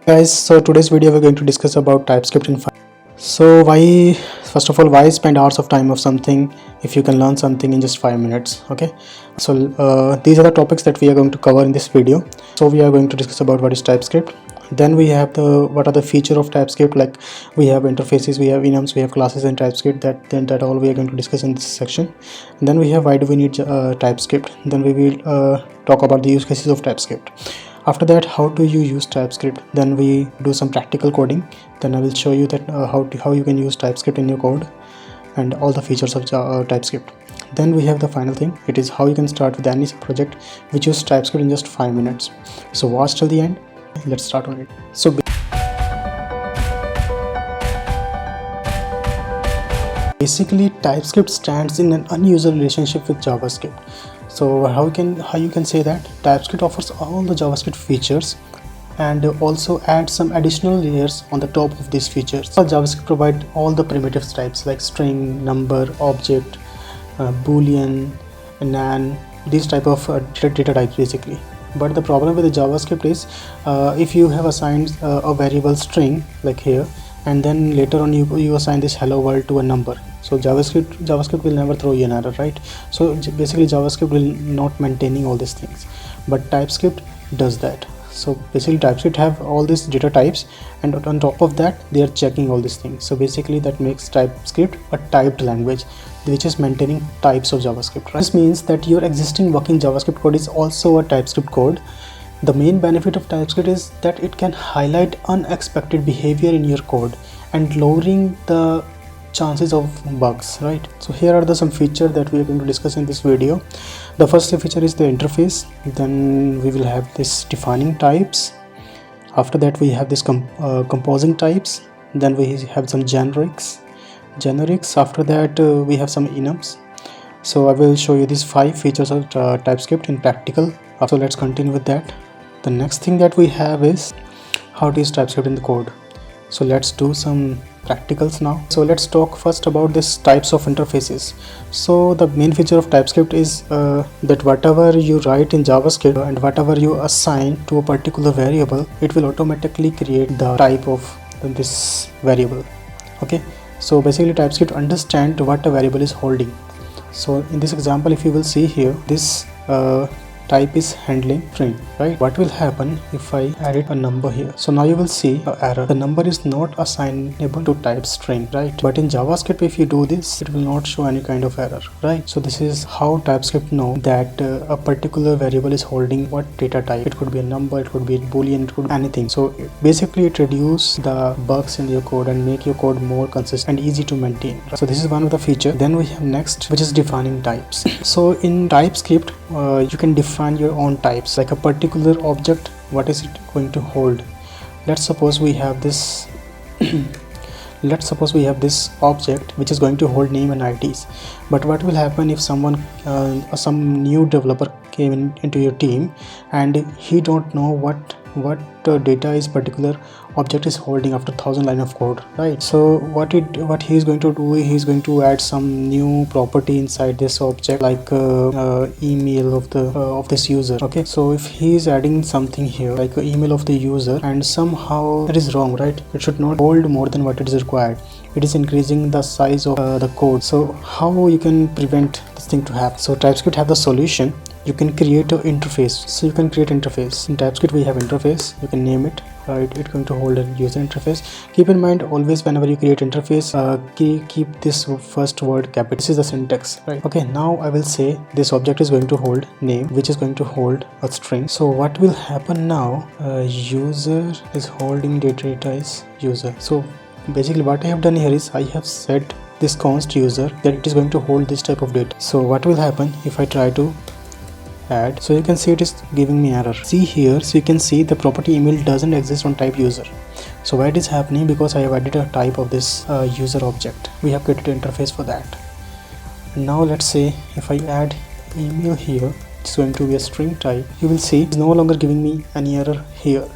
Guys, so today's video we're going to discuss about TypeScript in Python. So first of all, why spend hours of time of something if you can learn something in just 5 minutes? Okay, so these are the topics that we are going to cover in this video. So we are going to discuss about what is TypeScript. Then we have what are the feature of TypeScript, like we have interfaces, we have enums, we have classes in TypeScript. That all we are going to discuss in this section. And then we have why do we need TypeScript. Then we will talk about the use cases of TypeScript. After that, how do you use TypeScript? Then we do some practical coding. Then I will show you that how you can use TypeScript in your code and all the features of TypeScript. Then we have the final thing. It is how you can start with any project which uses TypeScript in just 5 minutes. So watch till the end. Let's start on it. So basically, TypeScript stands in an unusual relationship with JavaScript. So how you can say that TypeScript offers all the JavaScript features and also add some additional layers on the top of these features. So JavaScript provide all the primitive types like string, number, object, boolean, nan, these type of data types basically. But the problem with the JavaScript is if you have assigned a variable string like here, and then later on you assign this hello world to a number, so JavaScript will never throw you an error, right? So basically JavaScript will not maintaining all these things, but TypeScript does that. So basically TypeScript have all these data types, and on top of that they are checking all these things. So basically that makes TypeScript a typed language which is maintaining types of JavaScript, right? This means that your existing working JavaScript code is also a TypeScript code. The main benefit of TypeScript is that it can highlight unexpected behavior in your code and lowering the chances of bugs, right? So here are some features that we are going to discuss in this video. The first feature is the interface. Then we will have this defining types. After that we have this composing types. Then we have some generics. After that we have some enums. So I will show you these 5 features of TypeScript in practical. So let's continue with that. The next thing that we have is how to use TypeScript in the code. So let's do some practicals now. So let's talk first about this types of interfaces. So the main feature of TypeScript is that whatever you write in JavaScript and whatever you assign to a particular variable, it will automatically create the type of this variable. Okay, so basically TypeScript understands what a variable is holding. So in this example, if you will see here, this type is handling string, right? What will happen if I added a number here? So now you will see an error. The number is not assignable to type string, right? But in JavaScript, if you do this, it will not show any kind of error, right? So this is how TypeScript know that a particular variable is holding what data type. It could be a number, it could be a boolean, it could be anything. So basically it reduces the bugs in your code and make your code more consistent and easy to maintain, right? So this is one of the features. Then we have next, which is defining types. So in TypeScript, you can define your own types, like a particular object, what is it going to hold. Let's suppose we have this object which is going to hold name and IDs. But what will happen if someone some new developer came into your team and he don't know what data is particular object is holding after 1000 line of code, right? So what he is going to do, he is going to add some new property inside this object, like email of this user. Okay, so if he is adding something here like email of the user, and somehow that is wrong, right? It should not hold more than what it is required. It is increasing the size of the code. So how you can prevent this thing to happen? So TypeScript have the solution. You can create an interface. So you can create interface. In TypeScript we have interface. You can name it. It's going to hold a user interface. Keep in mind always whenever you create interface, keep this first word capital. This is the syntax, right? Okay, now I will say this object is going to hold name, which is going to hold a string. So what will happen now? User is holding data is user. So basically what I have done here is I have set this const user that it is going to hold this type of data. So what will happen if I try to add? So you can see it is giving me error. See here, so you can see the property email doesn't exist on type user. So why it is happening? Because I have added a type of this user object. We have created an interface for that. Now let's say if I add email here, it's going to be a string type. You will see it's no longer giving me any error here,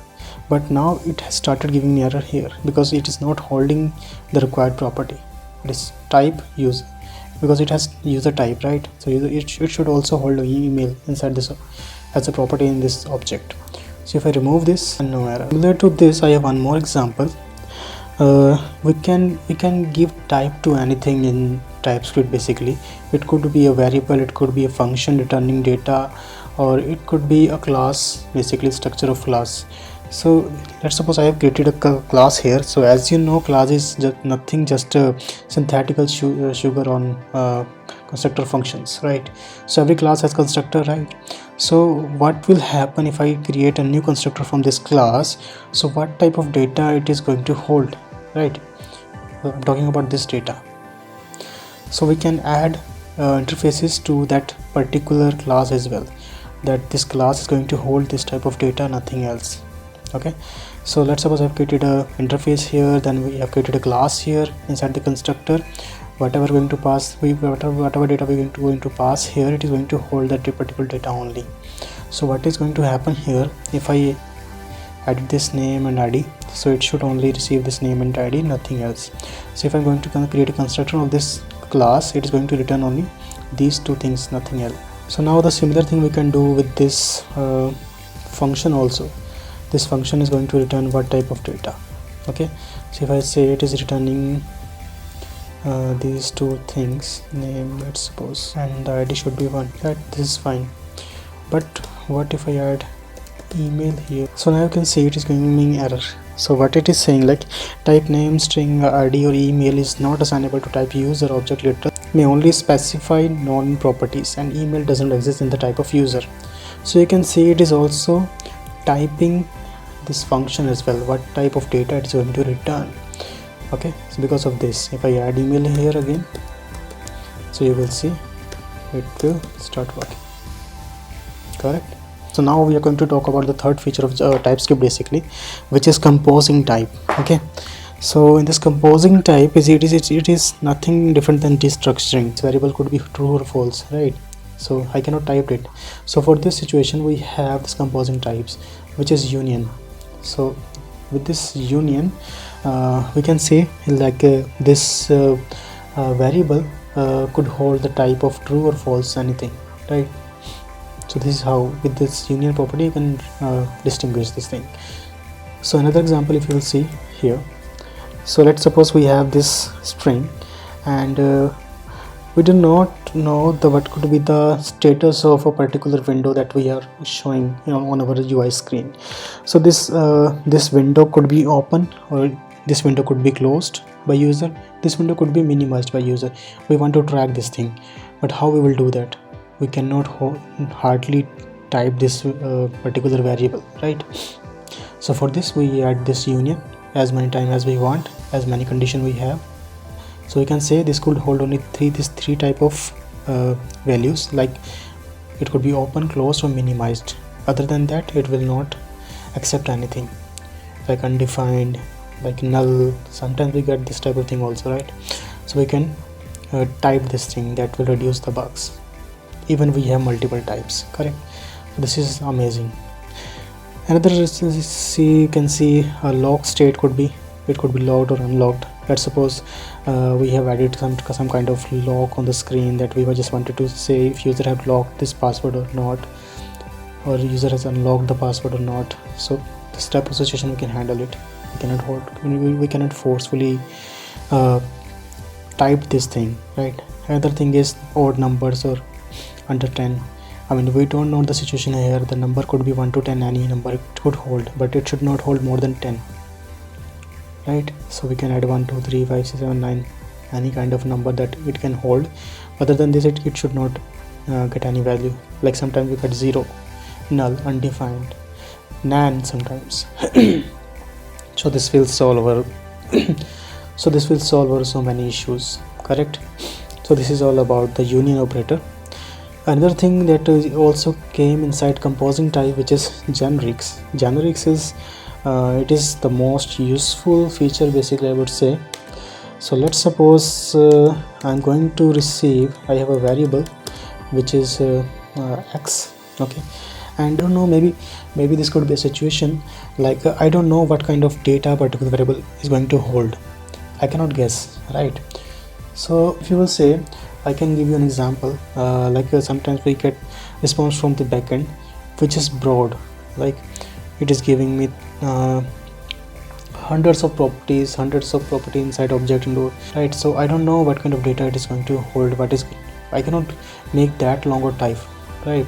but now it has started giving me error here because it is not holding the required property. It is type user because it has user type, right? So it should also hold an email inside this as a property in this object. So if I remove this, and no error. Similar to this, I have one more example. We can give type to anything in TypeScript. Basically, it could be a variable, it could be a function returning data, or it could be a class, basically structure of class. So let's suppose I have created a class here. So as you know, class is just nothing, just a synthetical sugar on constructor functions, right? So every class has constructor, right? So what will happen if I create a new constructor from this class? So what type of data it is going to hold, right? I'm talking about this data. So we can add interfaces to that particular class as well, that this class is going to hold this type of data, nothing else. Okay, so let's suppose I've created a interface here, then we have created a class here inside the constructor. Whatever going to pass, whatever data we're going to pass here, it is going to hold that particular data only. So what is going to happen here, if I added this name and ID, so it should only receive this name and ID, nothing else. So if I'm going to create a constructor of this class, it is going to return only these two things, nothing else. So now the similar thing we can do with this function also. This function is going to return what type of data. Okay, so if I say it is returning these two things, name, let's suppose, and the ID should be 1, right? This is fine. But what if I add email here? So now you can see it is giving me error. So what it is saying, like, type name, string, ID or email is not assignable to type user object literal, may only specify known properties, and email doesn't exist in the type of user. So you can see it is also typing this function as well, what type of data it's going to return. Okay, so because of this, if I add email here again, so you will see it will start working. Correct. So now we are going to talk about the third feature of TypeScript, basically, which is composing type. Okay, so in this composing type, it is nothing different than destructuring. This variable could be true or false, right? So I cannot type it. So for this situation, we have this composing types, which is union. So with this union, we can say, like, this variable could hold the type of true or false, anything, right? So this is how, with this union property, you can distinguish this thing. So another example, if you will see here, so let's suppose we have this string, and we do not know what could be the status of a particular window that we are showing, on our UI screen. So this window could be open, or this window could be closed by user, this window could be minimized by user. We want to track this thing, but how we will do that? We cannot hardly type this particular variable, right? So for this, we add this union as many times as we want, as many conditions we have. So we can say this could hold only three type of values, like it could be open, closed or minimized. Other than that, it will not accept anything, like undefined, like null. Sometimes we get this type of thing also, right? So we can type this thing, that will reduce the bugs, even we have multiple types. Correct. This is amazing. Another, you can see a lock state could be, it could be locked or unlocked. Let's suppose we have added some kind of lock on the screen, that we just wanted to say if user have locked this password or not, or user has unlocked the password or not. So this type of situation we can handle it. We cannot forcefully type this thing, right? Another thing is odd numbers or under 10. I mean, we don't know the situation here. The number could be 1 to 10, any number it could hold, but it should not hold more than 10, right? So we can add 1 2 3 5 6 7 9, any kind of number that it can hold. Other than this, it should not get any value. Like sometimes we get 0, null, undefined, nan sometimes. So this will solve our so many issues. Correct. So this is all about the union operator. Another thing that also came inside composing type, which is generics. Generics is it is the most useful feature, basically, I would say. So let's suppose I'm going to receive, I have a variable which is x. Okay, and I don't know, maybe this could be a situation like I don't know what kind of data particular variable is going to hold. I cannot guess, right? So if you will say, I can give you an example, like sometimes we get response from the backend which is broad, like it is giving me hundreds of property inside object node, right? So I don't know what kind of data it is going to hold. I cannot make that longer type, right?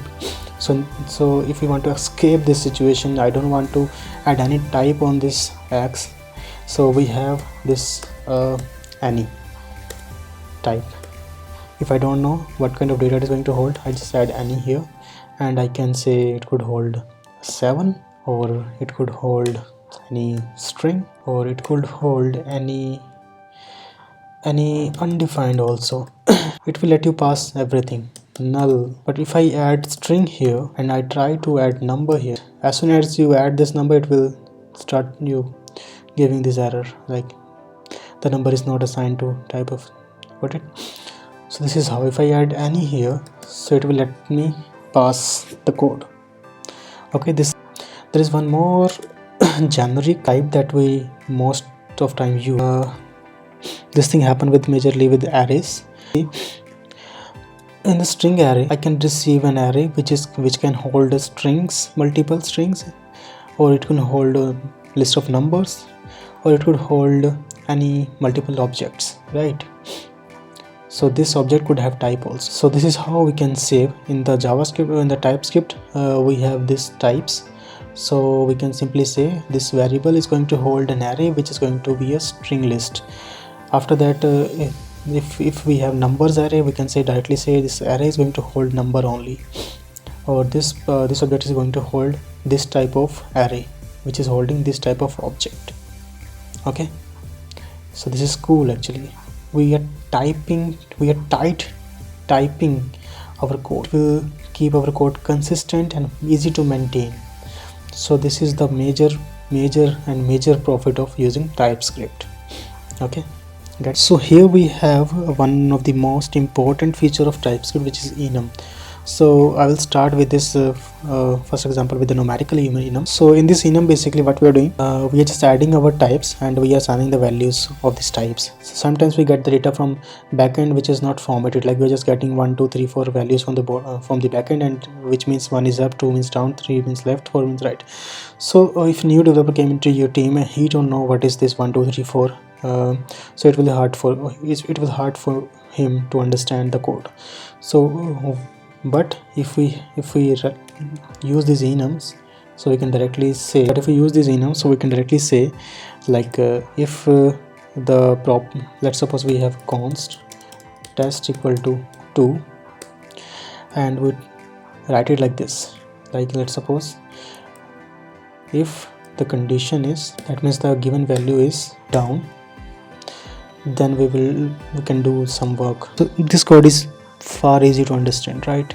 So if we want to escape this situation, I don't want to add any type on this X, so we have this any type. If I don't know what kind of data it is going to hold, I just add any here, and I can say it could hold 7, or it could hold any string, or it could hold any undefined also. It will let you pass everything null. But if I add string here and I try to add number here, as soon as you add this number, it will start you giving this error like the number is not assigned to type of got it. So this is how, if I add any here, so it will let me pass the code. Okay, there is one more generic type that we most of time use. This thing happen with majorly with arrays. In the string array, I can receive an array which can hold strings, multiple strings, or it can hold a list of numbers, or it could hold any multiple objects, right? So this object could have type also. So this is how we can save in the JavaScript or in the TypeScript. We have these types. So we can simply say this variable is going to hold an array which is going to be a string list. After that, if we have numbers array, we can say directly say this array is going to hold number only, or this object is going to hold this type of array which is holding this type of object. Okay, so this is cool. Actually, we are typing our code. It will keep our code consistent and easy to maintain. So this is the major profit of using TypeScript. Okay, so here we have one of the most important feature of TypeScript, which is enum. So I will start with this first example with the numerical enum. So in this enum, basically what we are doing, we are just adding our types and we are assigning the values of these types. So sometimes we get the data from backend which is not formatted, like we are just getting 1 2 3 4 values from the backend, and which means 1 is up, 2 means down, 3 means left, 4 means right. So if a new developer came into your team and he don't know what is this 1 2 3 4, so it will be hard for him to understand the code. So but if we use these enums, so we can directly say like if let's suppose we have const test equal to 2, and we write it like this, like let's suppose if the condition is, that means the given value is down, then we can do some work. So this code is far easy to understand, right?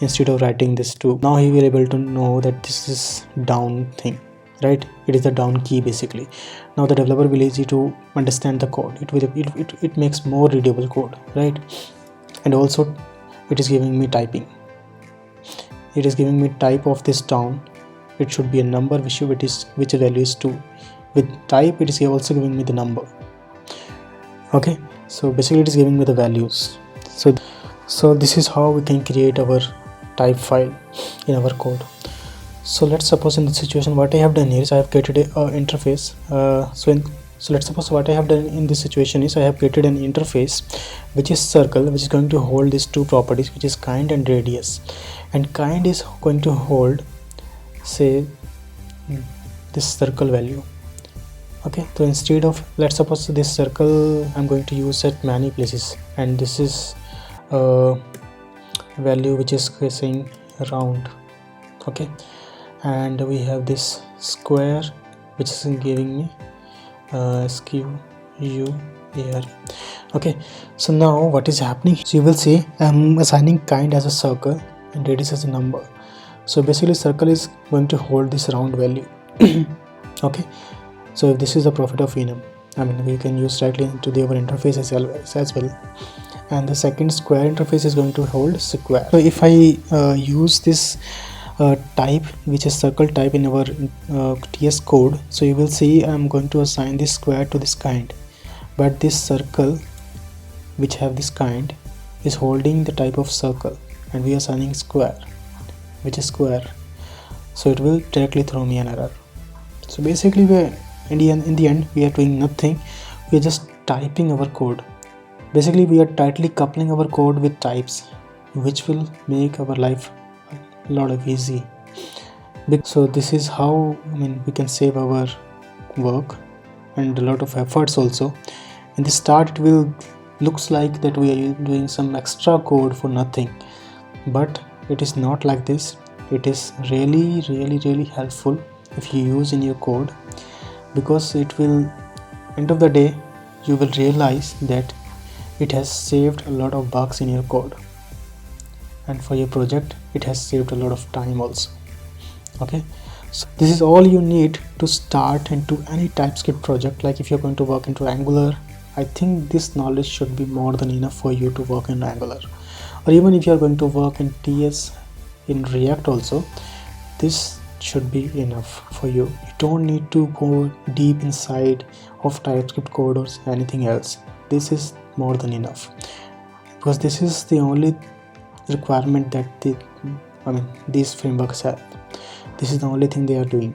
Instead of writing this too, now he will able to know that this is down thing, right? It is the down key basically. Now the developer will easy to understand the code. It makes more readable code, right? And also it is giving me typing. It is giving me type of this down. It should be a number which value is 2. With type, it is also giving me the number. Okay, so basically it is giving me the values. So this is how we can create our type file in our code. So let's suppose in the situation, what I have done here is I have created a interface. So let's suppose what I have done in this situation is I have created an interface which is circle, which is going to hold these two properties, which is kind and radius. And kind is going to hold, say, this circle value. Okay, so instead of, let's suppose this circle I'm going to use at many places, and this is value which is saying round. Okay, and we have this square which is giving me skew UAR. Okay, so now what is happening, so you will see I'm assigning kind as a circle and radius as a number. So basically circle is going to hold this round value. Okay, so this is the profit of enum. I mean, we can use directly into our interface as well. And the second square interface is going to hold square. So if I use this type, which is circle type in our TS code, so you will see I'm going to assign this square to this kind, but this circle which have this kind is holding the type of circle, and we are assigning square, which is square. so it will directly throw me an error. So basically in the end we are doing nothing, we are just typing our code. Basically we are tightly coupling our code with types, which will make our life a lot of easy. So this is how we can save our work and a lot of efforts also. In the start it will looks like that we are doing some extra code for nothing, but it is not like this. It is really helpful if you use in your code, because it will, end of the day, you will realize that it has saved a lot of bugs in your code, and for your project it has saved a lot of time also. Okay, so this is all you need to start into any TypeScript project. Like if you're going to work into Angular, I think this knowledge should be more than enough for you to work in Angular. Or even if you're going to work in TS, in React also, this should be enough for you. You don't need to go deep inside of TypeScript code or anything else. This is more than enough, because this is the only requirement that these frameworks have. This is the only thing they are doing.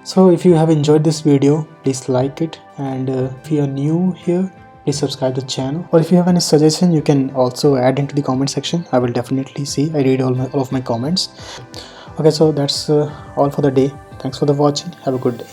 So if you have enjoyed this video, please like it, and if you are new here, please subscribe to the channel. Or if you have any suggestion, you can also add into the comment section. I will definitely see. I read all of my comments. Okay, so that's all for the day. Thanks for the watching. Have a good day.